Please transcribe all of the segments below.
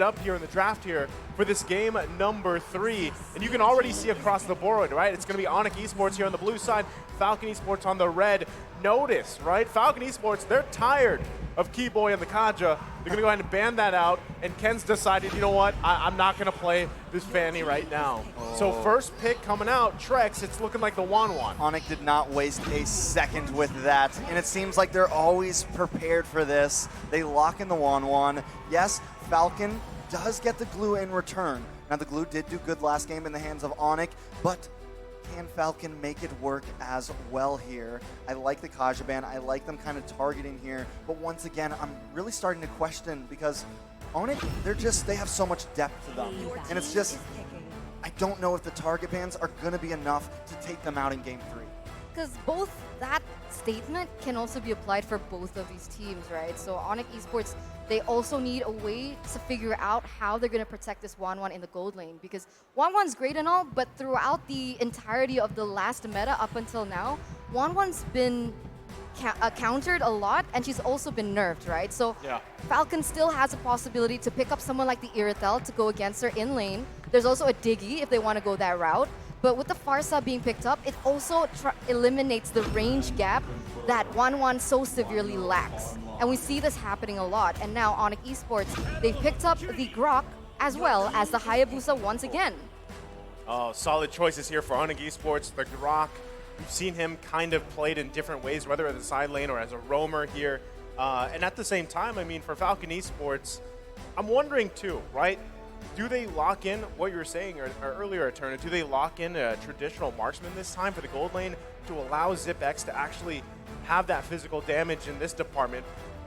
up here in the draft here for this game number 3, and you can already see across the board, right? It's going to be ONIC Esports here on the blue side, Falcon Esports on the red. Notice, right? Falcon Esports, they're tired of Keyboy and the Kaja. They're going to go ahead and ban that out, and Ken's decided, you know what? I'm not going to play this Fanny right now. So first pick coming out, Trex, it's looking like the Wanwan. ONIC did not waste a second with that, and it seems like they're always prepared for this. They lock in the Wanwan. Yes, Falcon does get the glue in return. Now, the glue did do good last game in the hands of ONIC, but can Falcon make it work as well here? I like the Kaja ban. I like them kind of targeting here, but once again, I'm really starting to question because ONIC, they have so much depth to them, and it's just, I don't know if the target bans are going to be enough to take them out in Game 3. Because both that statement can also be applied for both of these teams, right? So ONIC Esports, they also need a way to figure out how they're going to protect this Wanwan in the gold lane. Because Wanwan's great and all, but throughout the entirety of the last meta up until now, Wanwan's been countered a lot, and she's also been nerfed, right? So yeah. Falcon still has a possibility to pick up someone like the Irithel to go against her in lane. There's also a Diggy if they want to go that route. But with the Pharsa being picked up, it also eliminates the range gap that Wanwan so severely lacks. And we see this happening a lot. And now ONIC Esports, they've picked up the Grok as well as the Hayabusa once again. Oh, solid choices here for ONIC Esports. The Grok, we've seen him kind of played in different ways, whether as a side lane or as a roamer here. And at the same time, I mean, for Falcon Esports, I'm wondering too, right? Do they lock in what you were saying earlier, Eterna? Do they lock in a traditional marksman this time for the gold lane to allow ZipX to actually have that physical damage in this department?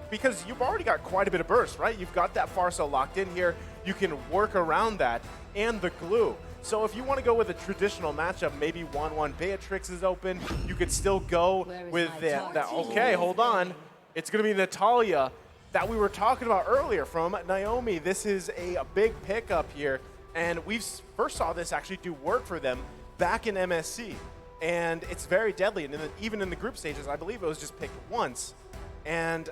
Because you've already got quite a bit of burst, right? You've got that Pharsa locked in here. You can work around that and the glue. So if you want to go with a traditional matchup, maybe 1-1 Beatrix is open. You could still go with that. Okay, hold on. It's going to be Natalia that we were talking about earlier from Naomi. This is a big pickup here, and we first saw this actually do work for them back in MSC, and it's very deadly. And even in the group stages, I believe it was just picked once. And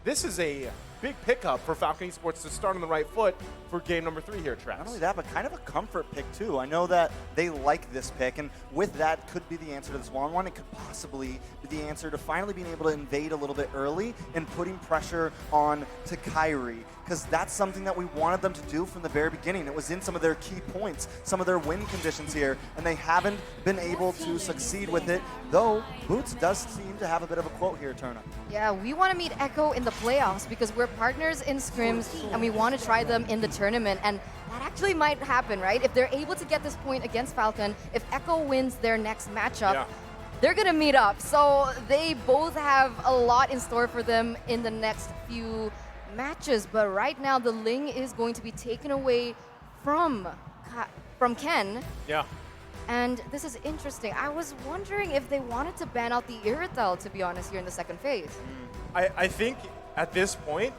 this is a big pickup for Falcon Esports to start on the right foot for game number 3 here, Travis. Not only that, but kind of a comfort pick too. I know that they like this pick, and with that could be the answer to this one. It could possibly be the answer to finally being able to invade a little bit early and putting pressure on to Kyrie, because that's something that we wanted them to do from the very beginning. It was in some of their key points, some of their win conditions here, and they haven't been able to succeed with it, though Boots does seem to have a bit of a quote here, Turna. Yeah, we want to meet Echo in the playoffs because we're partners in scrims and we want to try them in the tournament, and that actually might happen, right? If they're able to get this point against Falcon, if Echo wins their next matchup, they're going to meet up. So they both have a lot in store for them in the next few matches, but right now the Ling is going to be taken away from Ken. Yeah. And this is interesting. I was wondering if they wanted to ban out the Irithel, to be honest, here in the second phase. I think at this point,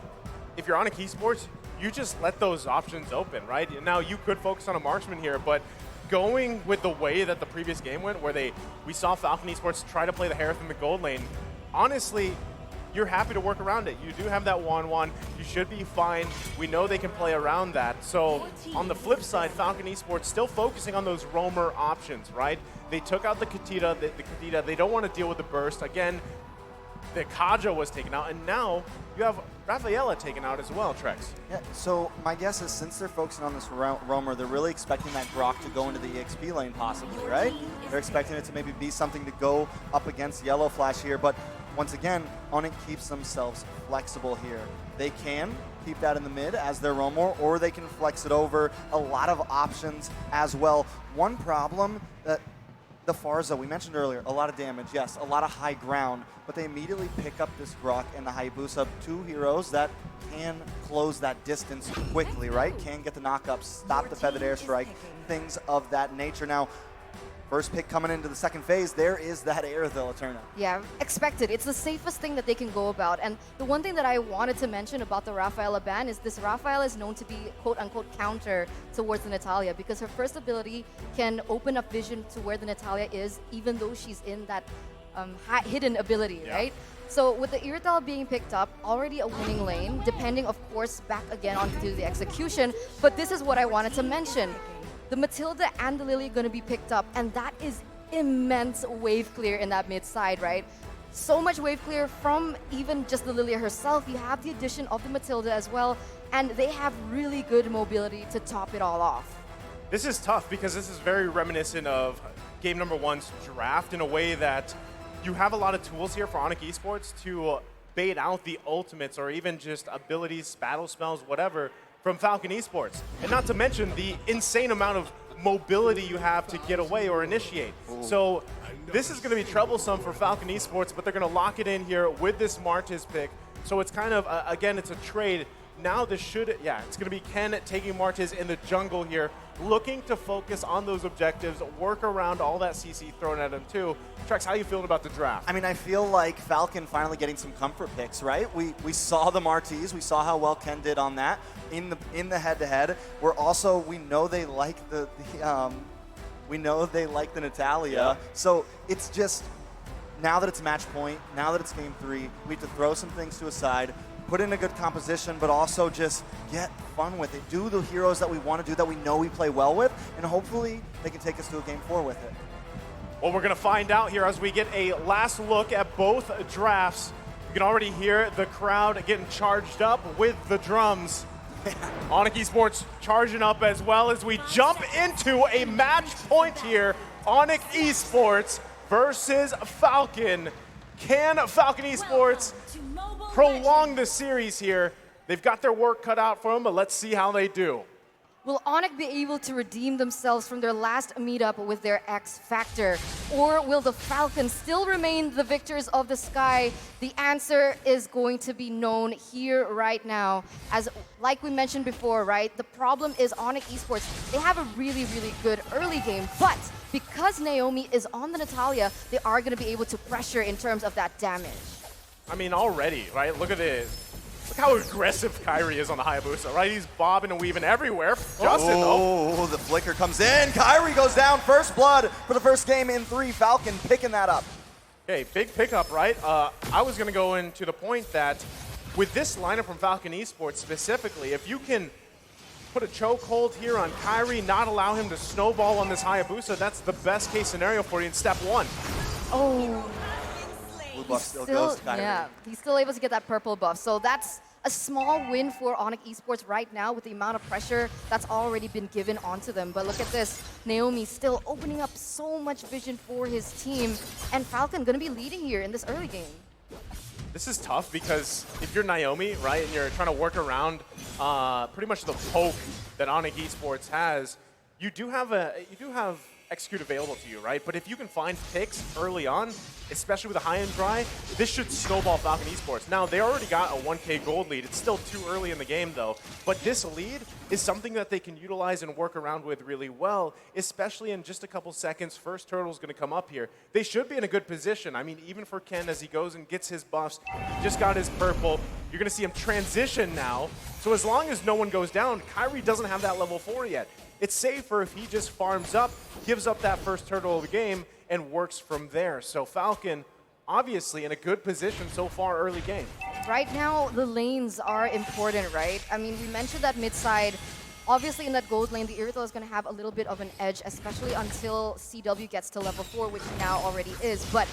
if you're ONIC Esports, you just let those options open, right? Now, you could focus on a marksman here, but going with the way that the previous game went, where we saw Falcon Esports try to play the Harith in the gold lane, honestly, you're happy to work around it. You do have that 1-1. You should be fine. We know they can play around that. So on the flip side, Falcon Esports still focusing on those roamer options, right? They took out the Katita, They don't want to deal with the burst. Again, the Kaja was taken out, and now you have Rafaela taken out as well, Trex. Yeah, so my guess is since they're focusing on this roamer, they're really expecting that Grok to go into the EXP lane possibly, right? They're expecting it to maybe be something to go up against Yellow Flash here, but once again, ONIC keeps themselves flexible here. They can keep that in the mid as their roamer, or they can flex it over. A lot of options as well. One problem that the Pharsa, we mentioned earlier, a lot of damage, yes, a lot of high ground, but they immediately pick up this Grok and the Hayabusa, 2 heroes that can close that distance quickly, right? Can get the knockups, stop the feathered airstrike, things of that nature. Now, first pick coming into the second phase, there is that Irithel, Eterna. Yeah, expected. It's the safest thing that they can go about. And the one thing that I wanted to mention about the Rafaela ban is this Rafaela is known to be quote-unquote counter towards the Natalia, because her first ability can open up vision to where the Natalia is, even though she's in that hidden ability, right? So with the Irrital being picked up, already a winning lane, depending, of course, back again onto the execution. But this is what I wanted to mention. The Matilda and the Lily are going to be picked up, and that is immense wave clear in that mid side, right? So much wave clear from even just the Lily herself. You have the addition of the Matilda as well, and they have really good mobility to top it all off. This is tough because this is very reminiscent of game number 1's draft in a way that you have a lot of tools here for ONIC Esports to bait out the ultimates or even just abilities, battle spells, whatever, from Falcon Esports. And not to mention the insane amount of mobility you have to get away or initiate. So this is going to be troublesome for Falcon Esports, but they're going to lock it in here with this Martiz pick. So it's kind of, again, it's a trade. Now this should, yeah, it's going to be Ken taking Martiz in the jungle here, looking to focus on those objectives, work around all that CC thrown at him too. Trex, how you feeling about the draft? I mean, I feel like Falcon finally getting some comfort picks, right? We saw the Martiz, we saw how well Ken did on that in the head-to-head. We know they like the Natalia. Yeah. So it's just, now that it's match point, now that it's game 3, we have to throw some things to a side, put in a good composition, but also just get fun with it. Do the heroes that we want to do, that we know we play well with, and hopefully they can take us to a game 4 with it. Well, we're going to find out here as we get a last look at both drafts. You can already hear the crowd getting charged up with the drums. ONIC Esports charging up as well as we jump into a match point here. ONIC Esports versus Falcon. Can Falcon Esports prolong the series here? They've got their work cut out for them, but let's see how they do. Will ONIC be able to redeem themselves from their last meetup with their X Factor? Or will the Falcons still remain the victors of the sky? The answer is going to be known here right now. As like we mentioned before, right? The problem is ONIC Esports, they have a really, really good early game, but because Naomi is on the Natalia, they are going to be able to pressure in terms of that damage. I mean, already, right? Look at this. Look how aggressive Kyrie is on the Hayabusa, right? He's bobbing and weaving everywhere. Justin, though. The flicker comes in. Kyrie goes down. First blood for the first game in 3. Falcon picking that up. Okay, big pickup, right? I was going to go into the point that with this lineup from Falcon Esports specifically, if you can put a chokehold here on Kyrie, not allow him to snowball on this Hayabusa, that's the best case scenario for you in step 1. Oh. Blue buff still goes to Kyrie. Yeah, he's still able to get that purple buff. So that's a small win for ONIC Esports right now with the amount of pressure that's already been given onto them. But look at this. Naomi still opening up so much vision for his team. And Falcon going to be leading here in this early game. This is tough because if you're Naomi, right, and you're trying to work around pretty much the poke that ONIC Esports has, you do have execute available to you, right? But if you can find picks early on, especially with a high and dry, this should snowball Falcon Esports. Now, they already got a 1K gold lead. It's still too early in the game, though. But this lead is something that they can utilize and work around with really well, especially in just a couple seconds. First turtle's going to come up here. They should be in a good position. I mean, even for Ken, as he goes and gets his buffs, he just got his purple. You're going to see him transition now. So as long as no one goes down, Kyrie doesn't have that level 4 yet. It's safer if he just farms up, gives up that first turtle of the game, and works from there. So Falcon, obviously, in a good position so far early game. Right now, the lanes are important, right? I mean, we mentioned that mid side. Obviously, in that gold lane, the Irrital is going to have a little bit of an edge, especially until CW gets to level 4, which he now already is. But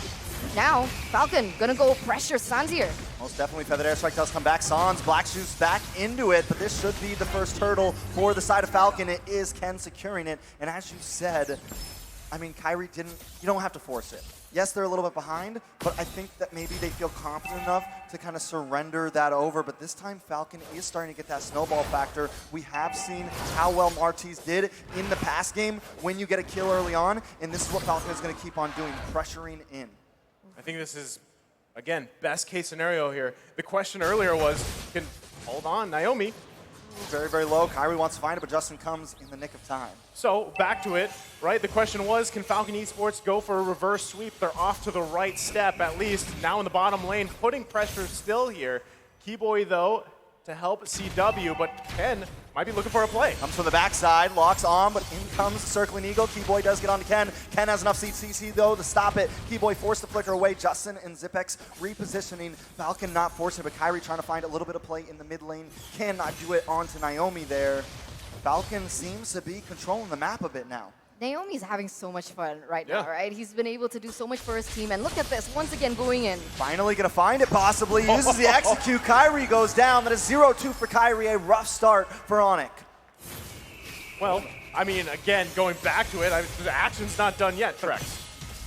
now, Falcon going to go pressure Sans here. Most definitely. Feathered Airstrike does come back. Sans, Black Shoes back into it, but this should be the first turtle for the side of Falcon. It is Ken securing it. And as you said, I mean, Kyrie didn't, you don't have to force it. Yes, they're a little bit behind, but I think that maybe they feel confident enough to kind of surrender that over. But this time, Falcon is starting to get that snowball factor. We have seen how well Martiz did in the past game when you get a kill early on, and this is what Falcon is going to keep on doing, pressuring in. I think this is, again, best case scenario here. The question earlier was, hold on, Naomi. Very, very low. Kyrie wants to find it, but Justin comes in the nick of time. So back to it, right? The question was, can Falcon Esports go for a reverse sweep? They're off to the right step, at least. Now in the bottom lane, putting pressure still here. Keyboy, though, to help CW, but Ken might be looking for a play. Comes from the backside, locks on, but in comes Circling Eagle. Keyboy does get onto Ken. Ken has enough CC though to stop it. Keyboy forced to flicker away. Justin and Zipex repositioning. Falcon not forcing, but Kyrie trying to find a little bit of play in the mid lane. Cannot do it onto Naomi there. Falcon seems to be controlling the map a bit now. Naomi's having so much fun right now, right? He's been able to do so much for his team, and look at this, once again going in. Finally gonna find it possibly, uses the execute, Kyrie goes down. That is 0-2 for Kyrie, a rough start for ONIC. Well, I mean, again, going back to it, the action's not done yet, correct?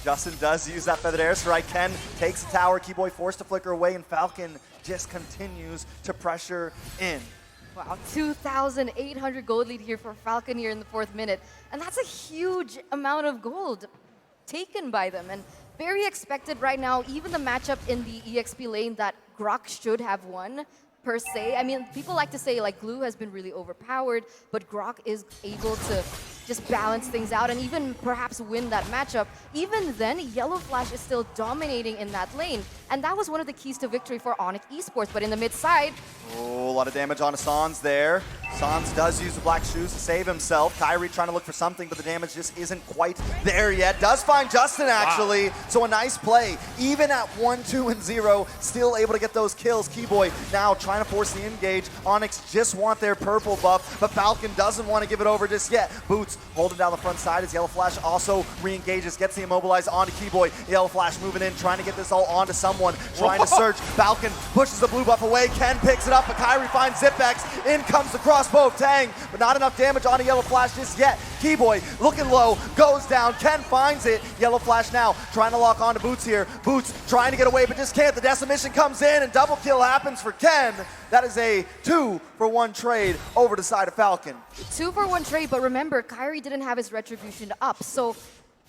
Justin does use that feathered airstrike. Ken takes the tower, Keyboy forced to flicker away, and Falcon just continues to pressure in. Wow, 2,800 gold lead here for Falcon here in the 4th minute. And that's a huge amount of gold taken by them. And very expected right now, even the matchup in the EXP lane that Grok should have won, per se. I mean, people like to say like Glue has been really overpowered, but Grok is able to just balance things out and even perhaps win that matchup. Even then, Yellow Flash is still dominating in that lane. And that was one of the keys to victory for ONIC Esports. But in the mid side, oh, a lot of damage on Sans there. Sans does use the black shoes to save himself. Kyrie trying to look for something, but the damage just isn't quite there yet. Does find Justin, actually. Wow. So a nice play. Even at 1-2 and 0, still able to get those kills. Keyboy now trying to force the engage. ONIC just want their purple buff, but Falcon doesn't want to give it over just yet. Boots holding down the front side as Yellow Flash also re-engages, gets the immobilized onto Keyboy. Yellow Flash moving in, trying to get this all onto someone, trying to search. Falcon pushes the blue buff away. Ken picks it up, but Kyrie finds Zipex. In comes the crossbow of Tang, but not enough damage onto Yellow Flash just yet. Keyboy looking low, goes down. Ken finds it. Yellow Flash now trying to lock onto Boots here. Boots trying to get away, but just can't. The decimation comes in, and double kill happens for Ken. That is a 2-for-1 trade over the side of Falcon. 2-for-1 trade, but remember, Kyrie didn't have his retribution up, so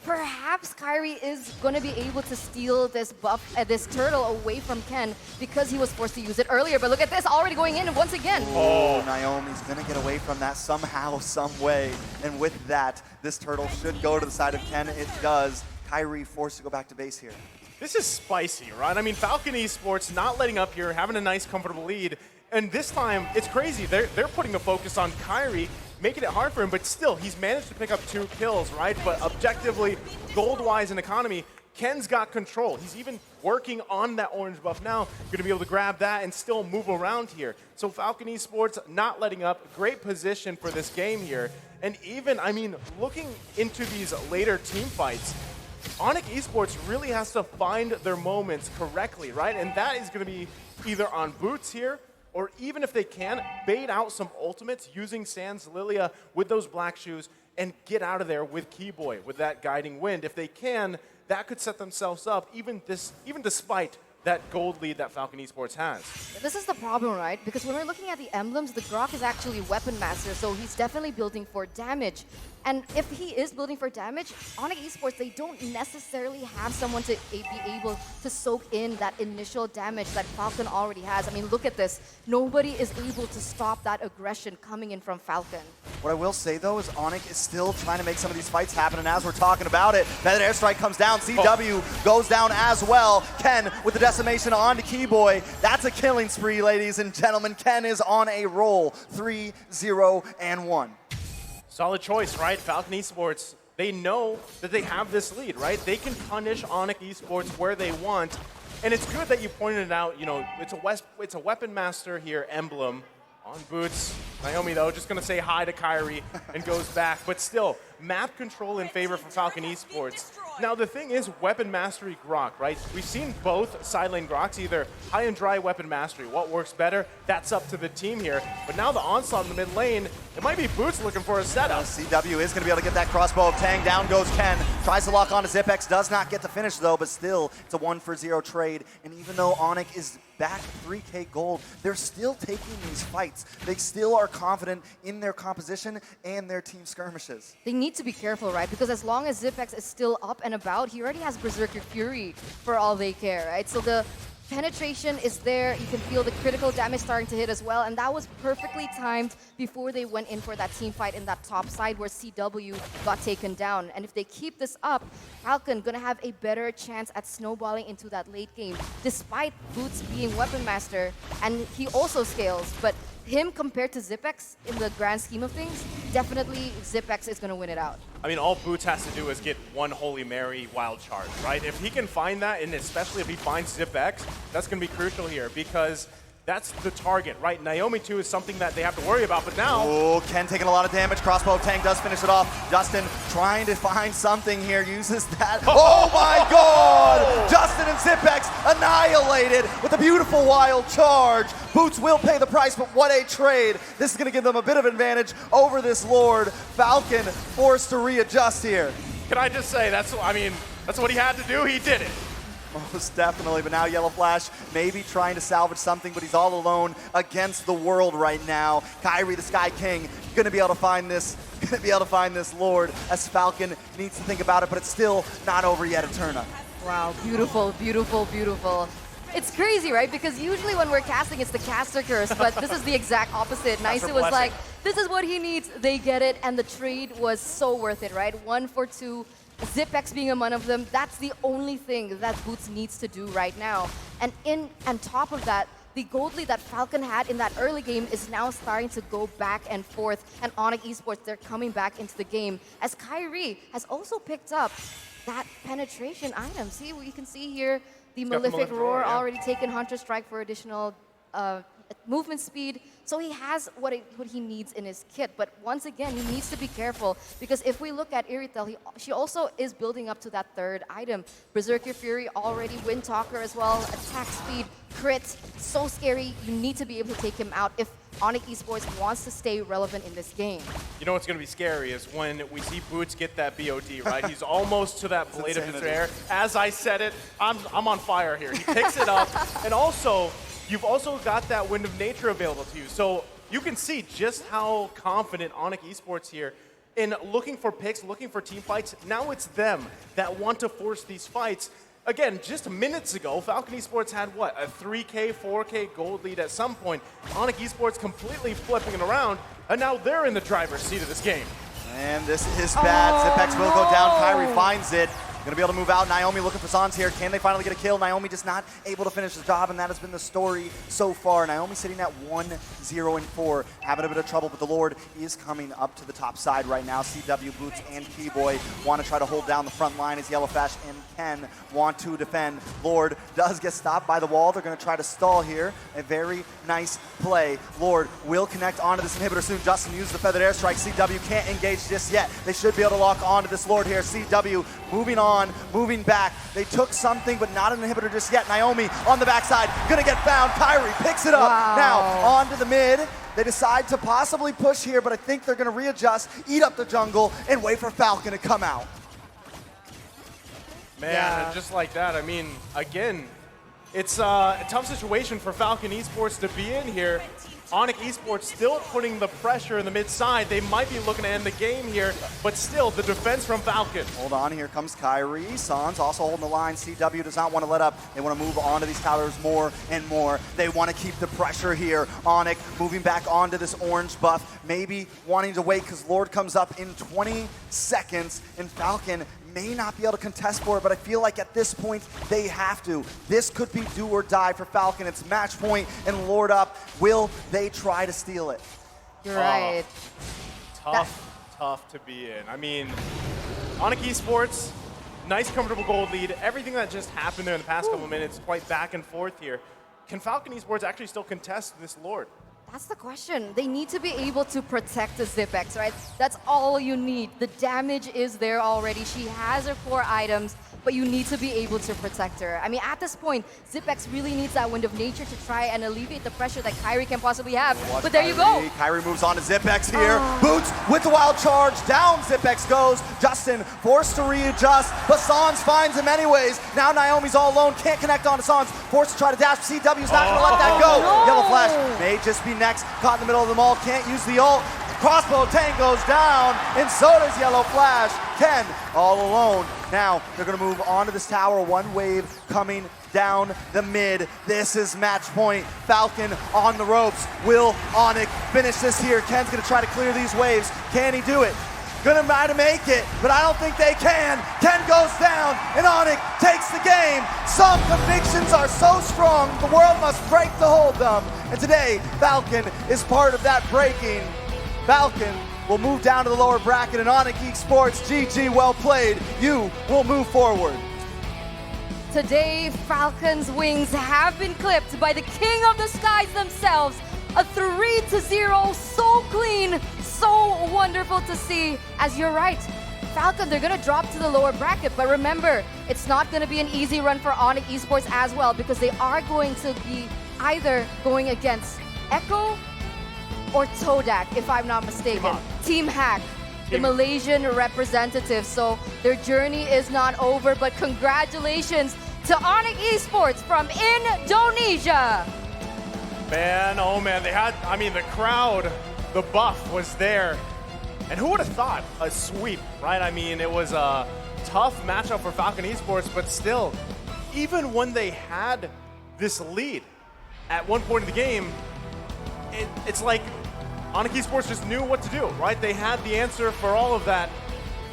perhaps Kyrie is going to be able to steal this buff, this turtle away from Ken because he was forced to use it earlier. But look at this, already going in once again. Oh, Naomi's going to get away from that somehow, some way. And with that, this turtle should go to the side of Ken. It does. Kyrie forced to go back to base here. This is spicy, right? I mean, Falcon Esports not letting up here, having a nice, comfortable lead. And this time, it's crazy. They're putting the focus on Kyrie, making it hard for him, but still, he's managed to pick up 2 kills, right? But objectively, gold-wise and economy, Ken's got control. He's even working on that orange buff now. Going to be able to grab that and still move around here. So Falcon Esports not letting up. Great position for this game here. And even, I mean, looking into these later team fights, ONIC Esports really has to find their moments correctly, right? And that is going to be either on Boots here, or even if they can, bait out some ultimates using Sans Lilia with those black shoes and get out of there with Keyboy, with that guiding wind. If they can, that could set themselves up, even despite that gold lead that Falcon Esports has. This is the problem, right? Because when we're looking at the emblems, the Grok is actually Weapon Master, so he's definitely building for damage. And if he is building for damage, ONIC Esports, they don't necessarily have someone to be able to soak in that initial damage that Falcon already has. I mean, look at this. Nobody is able to stop that aggression coming in from Falcon. What I will say, though, is ONIC is still trying to make some of these fights happen, and as we're talking about it, that airstrike comes down. CW goes down as well. Ken with the decimation onto Keyboy. That's a killing spree, ladies and gentlemen. Ken is on a roll. 3-0-1. Solid choice, right? Falcon Esports, they know that they have this lead, right? They can punish ONIC Esports where they want. And it's good that you pointed it out, you know, it's a Weapon Master here, emblem on Boots. Naomi, though, just going to say hi to Kyrie and goes back. But still, map control in favor for Falcon Esports. Now, the thing is Weapon Mastery Grok, right? We've seen both side lane Groks, either high and dry Weapon Mastery. What works better? That's up to the team here. But now the onslaught in the mid lane, it might be Boots looking for a setup. CW is going to be able to get that crossbow of Tang. Down goes Ken. Tries to lock onto Zipex. Does not get the finish, though, but still, it's a 1-for-0 trade. And even though ONIC is back 3K gold, they're still taking these fights. They still are confident in their composition and their team skirmishes. They need to be careful, right? Because as long as Zipex is still up and about, he already has Berserker Fury for all they care, right? So the penetration is there. You can feel the critical damage starting to hit as well, and that was perfectly timed before they went in for that team fight in that top side where CW got taken down. And if they keep this up, Falcon gonna have a better chance at snowballing into that late game, despite Boots being Weapon Master, and he also scales, but him compared to Zipex in the grand scheme of things, definitely Zipex is gonna win it out. I mean, all Boots has to do is get one Holy Mary wild charge, right? If he can find that, and especially if he finds ZipX, that's going to be crucial here because that's the target, right? Naomi 2 is something that they have to worry about, but now... Oh, Ken taking a lot of damage. Crossbow of Tang does finish it off. Justin trying to find something here, uses that. Oh my god! Justin and Zipex annihilated with a beautiful wild charge. Boots will pay the price, but what a trade. This is going to give them a bit of advantage over this Lord. Falcon forced to readjust here. Can I just say, that's what he had to do. He did it. Most definitely, but now Yellow Flash maybe trying to salvage something, but he's all alone against the world right now. Kyrie, the Sky King, gonna be able to find this Lord as Falcon needs to think about it, but it's still not over yet, Eterna. Wow, beautiful, beautiful, beautiful. It's crazy, right? Because usually when we're casting, it's the caster curse, but this is the exact opposite. Nice was like, this is what he needs, they get it, and the trade was so worth it, right? 1 for 2. Zipex being one of them, that's the only thing that Boots needs to do right now. And on top of that, the gold lead that Falcon had in that early game is now starting to go back and forth. And ONIC Esports, they're coming back into the game. As Kyrie has also picked up that penetration item. See, you can see here, the Malefic Roar already taken Hunter Strike for additional movement speed. So he has what he needs in his kit, but once again, he needs to be careful because if we look at Iritel, she also is building up to that third item. Berserker Fury already, Wind Talker as well, attack speed, crit, so scary. You need to be able to take him out if ONIC Esports wants to stay relevant in this game. You know what's going to be scary is when we see Boots get that BOD, right? He's almost to that blade of despair. As I said it, I'm on fire here. He picks it up, and also, you've also got that Wind of Nature available to you. So you can see just how confident ONIC Esports here in looking for picks, looking for team fights. Now it's them that want to force these fights. Again, just minutes ago, Falcon Esports had what, a 3K, 4K gold lead at some point. ONIC Esports completely flipping it around, and now they're in the driver's seat of this game. And this is bad. Zipex will go down. Kyrie finds it. Gonna be able to move out. Naomi looking for Sans here. Can they finally get a kill? Naomi just not able to finish the job, and that has been the story so far. Naomi sitting at 1-0-4, having a bit of trouble, but the Lord is coming up to the top side right now. CW, Boots, and Keyboy want to try to hold down the front line as Yellow Flash and Ken want to defend. Lord does get stopped by the wall. They're gonna try to stall here. A very nice play. Lord will connect onto this inhibitor soon. Justin uses the feathered airstrike. CW can't engage just yet. They should be able to lock onto this Lord here. CW moving on, moving back. They took something, but not an inhibitor just yet. Naomi on the backside, gonna get found. Kyrie picks it up. Wow. Now onto the mid. They decide to possibly push here, but I think they're gonna readjust, eat up the jungle, and wait for Falcon to come out. Man, and just like that, I mean, again, it's a tough situation for Falcon Esports to be in here. ONIC Esports still putting the pressure in the mid side. They might be looking to end the game here, but still, the defense from Falcon. Hold on, here comes Kyrie. Sans also holding the line. CW does not want to let up. They want to move on to these towers more and more. They want to keep the pressure here. ONIC moving back onto this orange buff, maybe wanting to wait because Lord comes up in 20 seconds, and Falcon may not be able to contest for it, but I feel like at this point, they have to. This could be do or die for Falcon. It's match point and Lord up. Will they try to steal it? You're right. Tough to be in. I mean, ONIC Esports, nice comfortable gold lead. Everything that just happened there in the past couple of minutes, quite back and forth here. Can Falcon Esports actually still contest this Lord? That's the question. They need to be able to protect the Zipex, right? That's all you need. The damage is there already. She has her core items, but you need to be able to protect her. I mean, at this point, Zipex really needs that Wind of Nature to try and alleviate the pressure that Kyrie can possibly have. But there you go. Kyrie moves on to Zipex here. Boots with the wild charge. Down Zipex goes. Justin forced to readjust, but Sans finds him anyways. Now Naomi's all alone. Can't connect on to Sans. Forced to try to dash. CW's not going to let that go. No. Yellow Flash may just be next. Caught in the middle of them all. Can't use the ult. Crossbow Tang goes down, and so does Yellow Flash. Ken all alone. Now they're going to move on to this tower. One wave coming down the mid. This is match point. Falcon on the ropes. Will ONIC finish this here? Ken's gonna try to clear these waves. Can he do it? Gonna try to make it, but I don't think they can. Ken goes down, and ONIC takes the game. Some convictions are so strong, the world must break to hold them. And today, Falcon is part of that breaking. Falcon will move down to the lower bracket, and ONIC Esports, GG, well played. You will move forward. Today, Falcon's wings have been clipped by the King of the Skies themselves. A 3-0, so clean, so wonderful to see. As you're right, Falcon, they're gonna drop to the lower bracket, but remember, it's not gonna be an easy run for ONIC Esports as well, because they are going to be either going against Echo or Todak, if I'm not mistaken. Team HAQ, the Malaysian representative. So their journey is not over, but congratulations to ONIC Esports from Indonesia. Man, oh man, they had, I mean, the crowd, the buff was there. And who would have thought a sweep, right? I mean, it was a tough matchup for Falcon Esports, but still, even when they had this lead at one point in the game, it's like ONIC Esports just knew what to do, right? They had the answer for all of that,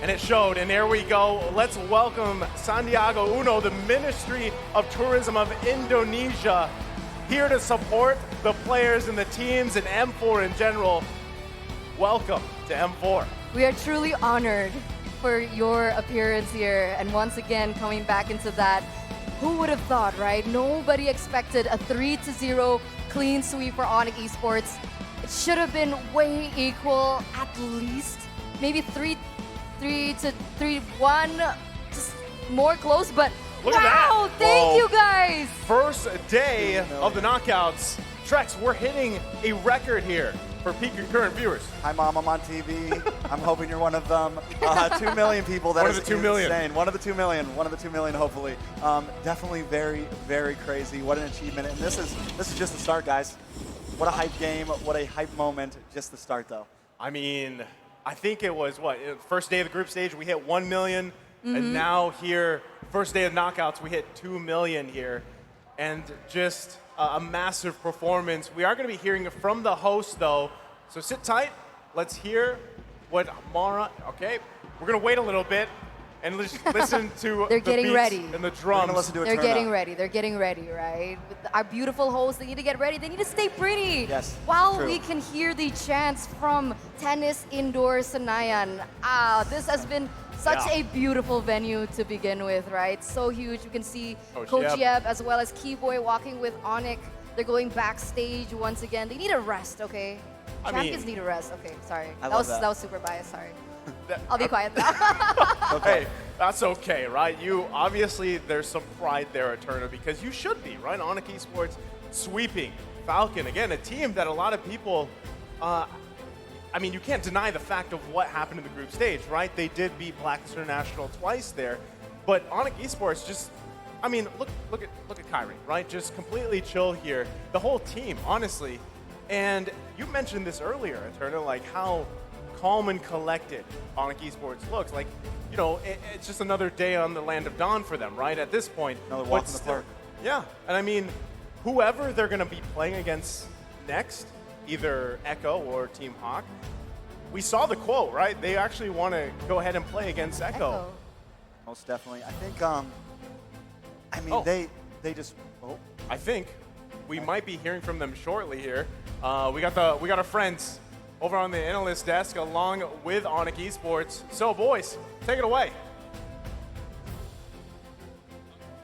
and it showed. And there we go. Let's welcome Sandiaga Uno, the Ministry of Tourism of Indonesia, here to support the players and the teams and M4 in general. Welcome to M4. We are truly honored for your appearance here, and once again coming back into that. Who would have thought, right? Nobody expected a 3-0 clean sweep for ONIC Esports. It should have been way equal, at least maybe 3-3-1, just more close. But Look at that. wow, thank you guys. First day of the knockouts. Trex, we're hitting a record here for peak concurrent viewers. Hi, Mom, I'm on TV. I'm hoping you're one of them. 2 million people. That One is of the 2 million. insane. One of the 2 million. One of the 2 million, hopefully. Definitely very, very crazy. What an achievement. And this is just the start, guys. What a hype game. What a hype moment. Just the start, though. I mean, I think it was, what, first day of the group stage, we hit 1 million. And now here, first day of knockouts, we hit 2 million here. And just a massive performance. We are going to be hearing from the host, though. So sit tight. Let's hear what Mara, okay. We're going to wait a little bit and listen to They're the getting beats ready. and the We're drums. gonna listen to a They're turn getting up. ready. They're getting ready, right? With our beautiful hosts, they need to get ready. They need to stay pretty. Yes, While true. we can hear the chants from Tennis Indoor Senayan. This has been such a beautiful venue to begin with, right? So huge. You can see Coach Yeb as well as Keyboy walking with ONIC. They're going backstage once again. They need a rest, okay? I Champions mean- need a rest. Okay, sorry. I love that. That was super biased, sorry. That- I'll be quiet now. Hey, that's okay, right? You obviously there's some pride there at Turner because you should be, right? ONIC Esports sweeping Falcon again, a team that a lot of people. I mean, you can't deny the fact of what happened in the group stage, right? They did beat Blackness International twice there, but ONIC Esports just. I mean, look at Kyrie, right? Just completely chill here. The whole team, honestly. And you mentioned this earlier, Turner, like how calm and collected ONIC Esports looks. Like, you know, it's just another day on the land of dawn for them, right? At this point. Another walk But in the still- park. Yeah, and I mean, whoever they're going to be playing against next, either Echo or Team HAQ, we saw the quote, right? They actually want to go ahead and play against Echo. Most definitely. I think, I mean, Oh. they just, I think we might be hearing from them shortly here. We got our friends over on the analyst desk along with ONIC Esports. So boys, take it away.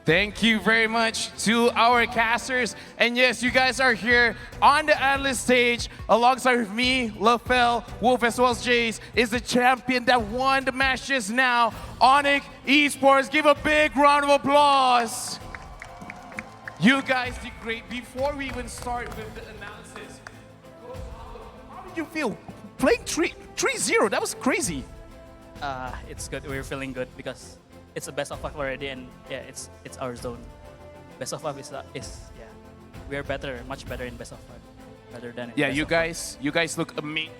Thank you very much to our casters. And yes, you guys are here on the analyst stage alongside with me, LaFell, Wolf, as well as Jace, is the champion that won the match just now. ONIC Esports, give a big round of applause. You guys did great. Before we even start with the analysis, Coach, how did you feel playing 3-0? That was crazy. It's good. We're feeling good because it's a best of 5 already, and yeah, it's our zone. Best of 5 is yeah, we are better, much better in best of 5, rather than Yeah, best you of guys look amazing.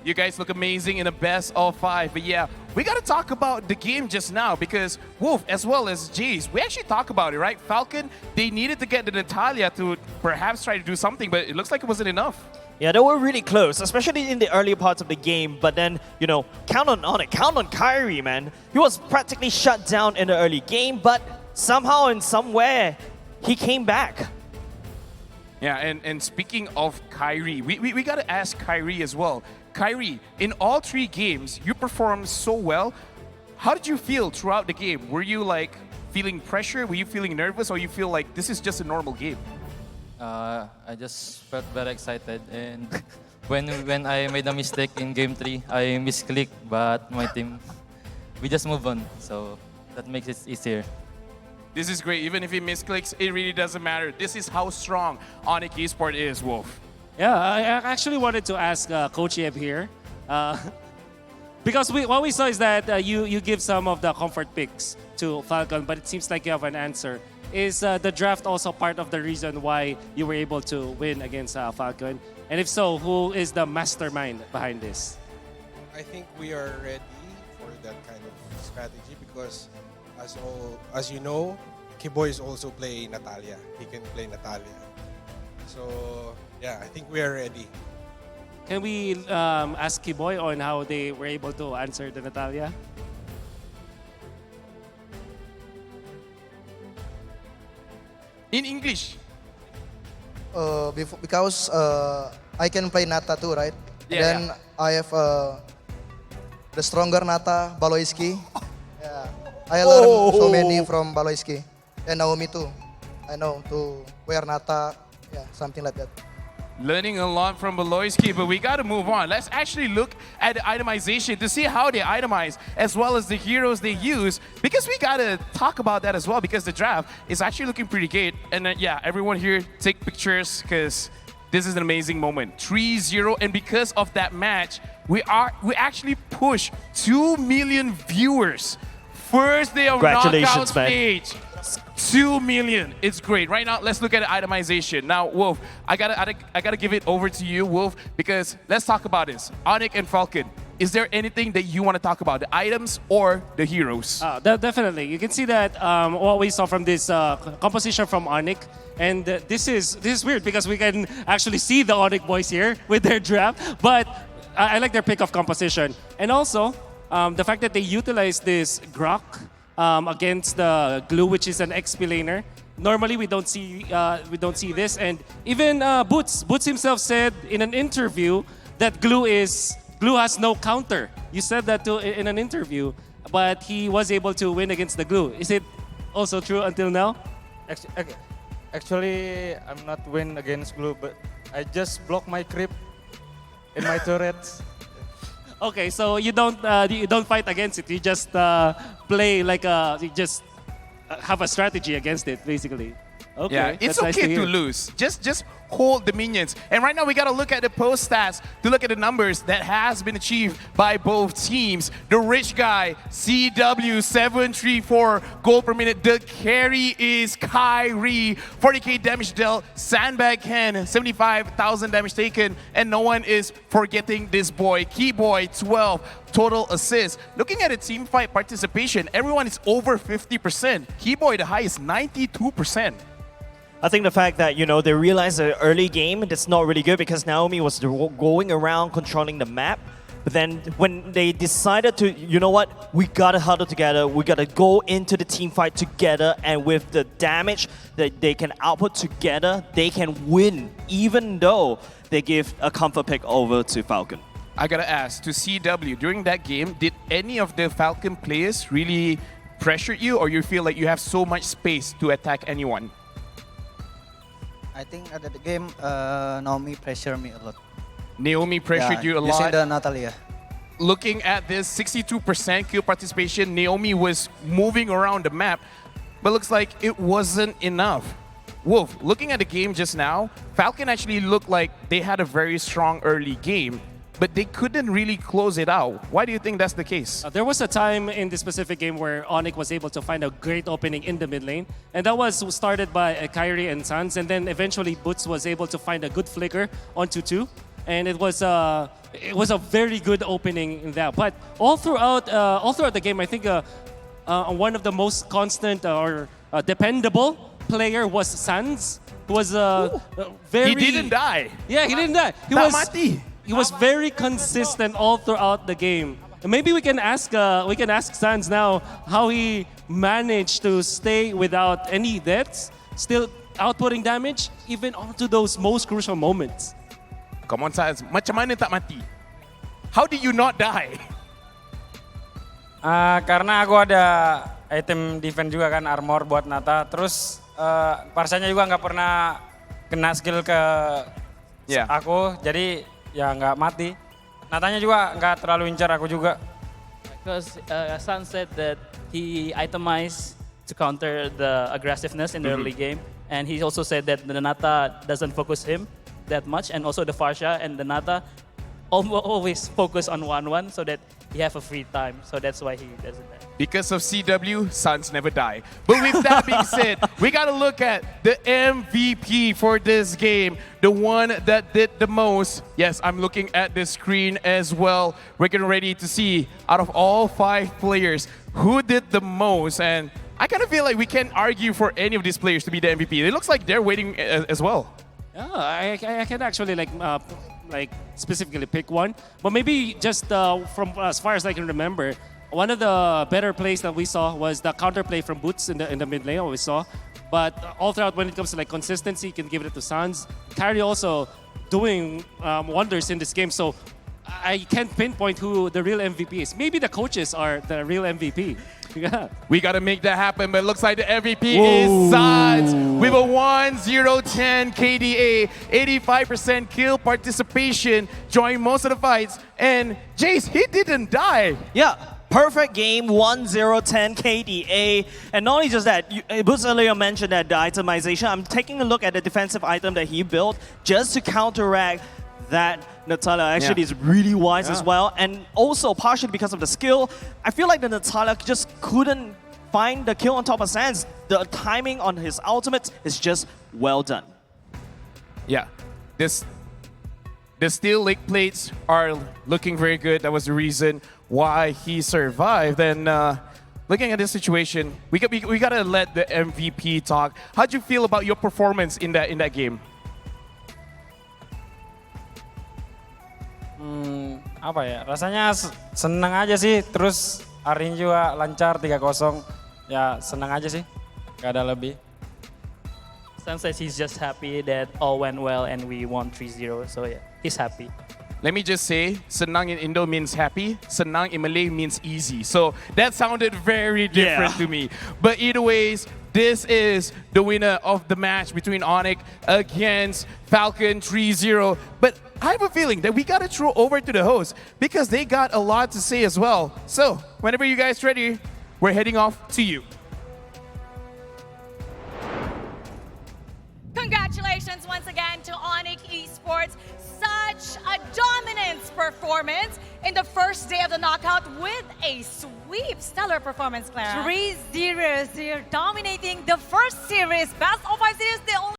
You guys look amazing in the best of 5. But yeah, we got to talk about the game just now because Wolf, as well as Jace, we actually talk about it, right? Falcon, they needed to get the Natalia to perhaps try to do something, but it looks like it wasn't enough. Yeah, they were really close, especially in the early parts of the game. But then, you know, count on it, count on Kyrie, man. He was practically shut down in the early game, but somehow and somewhere, he came back. Yeah, and speaking of Kyrie, we got to ask Kyrie as well. Kyrie, in all 3 games, you performed so well. How did you feel throughout the game? Were you like feeling pressure? Were you feeling nervous? Or you feel like this is just a normal game? I just felt very excited, and when I made a mistake in game 3, I misclicked, but my team, we just move on, so that makes it easier. This is great. Even if he misclicks, it really doesn't matter. This is how strong ONIC Esports is, Wolf. Yeah, I actually wanted to ask Coach Yeb here. Because what we saw is that you give some of the comfort picks to Falcon, but it seems like you have an answer. Is the draft also part of the reason why you were able to win against Falcon? And if so, who is the mastermind behind this? I think we are ready for that kind of strategy because as you know, Kiboy is also playing Natalia. He can play Natalia. So yeah, I think we are ready. Can we ask Kiboy on how they were able to answer the Natalia? In English. Because I can play Nata too, right? Yeah, Then I have the stronger Nata, Baloyski. Yeah. I learned so many from Baloyski. And Naomi too. I know to wear Nata, yeah, something like that. Learning a lot from Beloyski, but we got to move on. Let's actually look at the itemization to see how they itemize as well as the heroes they use, because we got to talk about that as well because the draft is actually looking pretty great. And yeah, everyone here take pictures because this is an amazing moment. 3-0, and because of that match, we actually push 2 million viewers. First day of knockout Congratulations, man. stage. 2 million. It's great. Right now, let's look at the itemization. Now, Wolf, I gotta give it over to you, Wolf, because let's talk about this. ONIC and Falcon. Is there anything that you want to talk about, the items or the heroes? Definitely. You can see that what we saw from this composition from ONIC. And this is weird because we can actually see the ONIC boys here with their draft. But I like their pick of composition. And also, the fact that they utilize this Grok against the Glue, which is an XP laner. Normally, we don't see this, and even Boots himself said in an interview that Glue has no counter. You said that in an interview, but he was able to win against the Glue. Is it also true until now? Actually, I'm not win against Glue, but I just block my creep in my turrets. Okay, so you don't fight against it. You just play like you just have a strategy against it, basically. Okay, Yeah, it's that's nice okay to hear. lose. Just hold the minions. And right now we gotta look at the post stats to look at the numbers that has been achieved by both teams. The rich guy, CW734 gold per minute. The carry is Kyrie, 40k damage dealt. Sandbag Ken, 75,000 damage taken. And no one is forgetting this boy, Keyboy, 12 total assists. Looking at the team fight participation, everyone is over 50%. Keyboy, the highest, 92%. I think the fact that, you know, they realized the early game that's not really good because Naomi was going around controlling the map. But then when they decided to, you know what, we gotta huddle together, we gotta go into the team fight together, and with the damage that they can output together, they can win, even though they give a comfort pick over to Falcon. I gotta ask, to CW, during that game, did any of the Falcon players really pressure you, or you feel like you have so much space to attack anyone? I think at the game, Naomi pressured me a lot. Naomi pressured you a lot. Using the Natalia. Looking at this 62% kill participation, Naomi was moving around the map, but looks like it wasn't enough. Wolf, looking at the game just now, Falcon actually looked like they had a very strong early game, but they couldn't really close it out. Why do you think that's the case? There was a time in this specific game where ONIC was able to find a great opening in the mid lane, and that was started by Kyrie and Sans, and then eventually Boots was able to find a good flicker onto 2. and it was a very good opening in that. But all throughout the game, I think one of the most constant or dependable player was Sans. Who was very. He didn't die. Yeah, he didn't die. He was very consistent all throughout the game. And maybe we can ask Sans now how he managed to stay without any deaths, still outputting damage, even onto those most crucial moments. Come on, Sans. Macam mana tak mati? How did you not die? Karena aku ada item defense juga kan, armor buat Nata. Terus Parsanya juga nggak pernah kena skill ke aku, jadi ya nggak mati. Natanya juga nggak terlalu incar aku juga. Because San said that he itemized to counter the aggressiveness in the early game. And he also said that the Nata doesn't focus him that much. And also the Farsha and the Nata always focus on 1-1 so that he have a free time. So that's why he doesn't die. Because of CW, Sans never die. But with that being said, we got to look at the MVP for this game, the one that did the most. Yes, I'm looking at the screen as well. We're getting ready to see, out of all 5 players, who did the most. And I kind of feel like we can't argue for any of these players to be the MVP. It looks like they're waiting as well. Yeah, I can actually like specifically pick one, but maybe just from as far as I can remember, one of the better plays that we saw was the counterplay from Boots in the mid lane. We saw, but all throughout when it comes to like consistency, you can give it to Sans. Carry also doing wonders in this game. So I can't pinpoint who the real MVP is. Maybe the coaches are the real MVP. Yeah. We got to make that happen, but it looks like the MVP is Sans with a 1-0-10 KDA, 85% kill participation, joined most of the fights, and Jace, he didn't die. Yeah. Perfect game, 1-0-10 KDA. And not only just that, Boots earlier mentioned that the itemization. I'm taking a look at the defensive item that he built just to counteract that. Natalia actually is really wise as well. And also partially because of the skill, I feel like the Natalia just couldn't find the kill on top of Sans. The timing on his ultimate is just well done. Yeah, the steel leg plates are looking very good. That was the reason why he survived. And looking at this situation, we gotta let the MVP talk. How'd you feel about your performance in that game? Apa ya, rasanya senang aja sih. Terus hari ini juga lancar 3-0. Ya senang aja sih, gak ada lebih. Sam says he's just happy that all went well and we won 3-0. So yeah, he's happy. Let me just say, senang in Indo means happy, senang in Malay means easy. So that sounded very different to me. But either ways, this is the winner of the match between ONIC against Falcon 3-0. But I have a feeling that we got to throw over to the host because they got a lot to say as well. So whenever you guys are ready, we're heading off to you. Congratulations once again to ONIC Esports. Such a dominant performance in the first day of the knockout with a sweep. Stellar performance, Clara. 3-0. So you're dominating the first series, best of 5 series, the only